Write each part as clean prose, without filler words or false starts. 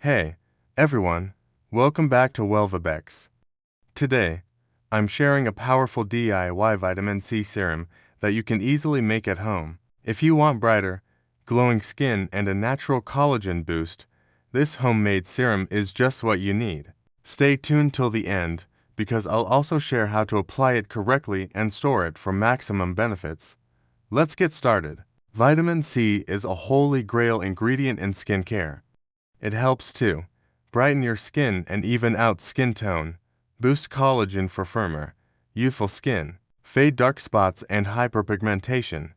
Hey, everyone, welcome back to Welvabex. Today, I'm sharing a powerful DIY vitamin C serum that you can easily make at home. If you want brighter, glowing skin and a natural collagen boost, this homemade serum is just what you need. Stay tuned till the end, because I'll also share how to apply it correctly and store it for maximum benefits. Let's get started. Vitamin C is a holy grail ingredient in skincare. It helps to brighten your skin and even out skin tone, boost collagen for firmer, youthful skin, fade dark spots and hyperpigmentation,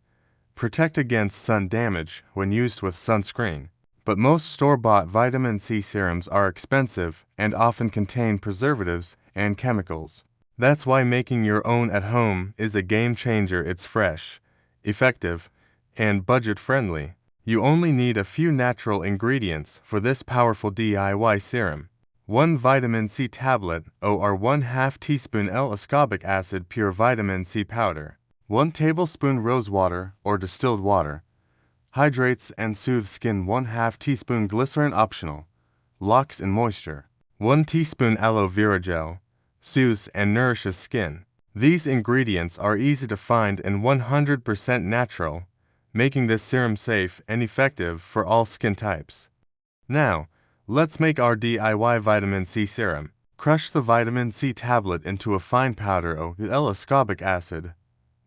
protect against sun damage when used with sunscreen. But most store-bought vitamin C serums are expensive and often contain preservatives and chemicals. That's why making your own at home is a game changer. It's fresh, effective, and budget-friendly. You only need a few natural ingredients for this powerful DIY serum. 1 vitamin C tablet or 1/2 teaspoon L-ascorbic acid pure vitamin C powder. 1 tablespoon rose water or distilled water. Hydrates and soothes skin. 1/2 teaspoon glycerin optional. Locks in moisture. 1 teaspoon aloe vera gel. Soothes and nourishes skin. These ingredients are easy to find and 100% natural, making this serum safe and effective for all skin types. Now, let's make our DIY vitamin C serum. Crush the vitamin C tablet into a fine powder with L-ascorbic acid.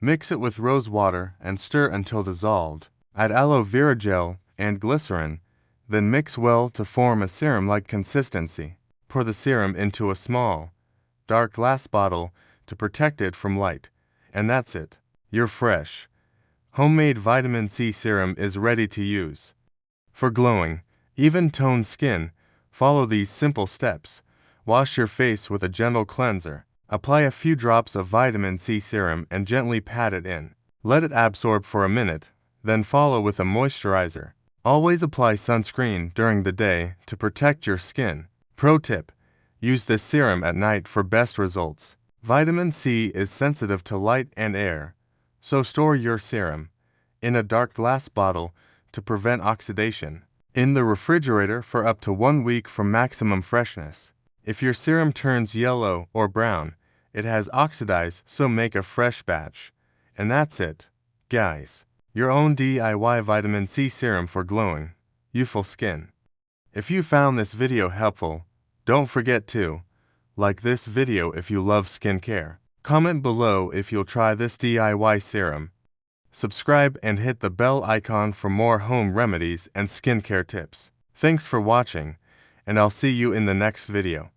Mix it with rose water and stir until dissolved. Add aloe vera gel and glycerin, then mix well to form a serum-like consistency. Pour the serum into a small, dark glass bottle to protect it from light. And that's it. Your fresh, homemade vitamin C serum is ready to use. For glowing, even-toned skin, follow these simple steps. Wash your face with a gentle cleanser. Apply a few drops of vitamin C serum and gently pat it in. Let it absorb for a minute, then follow with a moisturizer. Always apply sunscreen during the day to protect your skin. Pro tip: use this serum at night for best results. Vitamin C is sensitive to light and air, so store your serum in a dark glass bottle to prevent oxidation. In the refrigerator for up to 1 week for maximum freshness. If your serum turns yellow or brown, it has oxidized, so make a fresh batch. And that's it, guys. Your own DIY vitamin C serum for glowing, youthful skin. If you found this video helpful, don't forget to like this video if you love skincare. Comment below if you'll try this DIY serum. Subscribe and hit the bell icon for more home remedies and skincare tips. Thanks for watching, and I'll see you in the next video.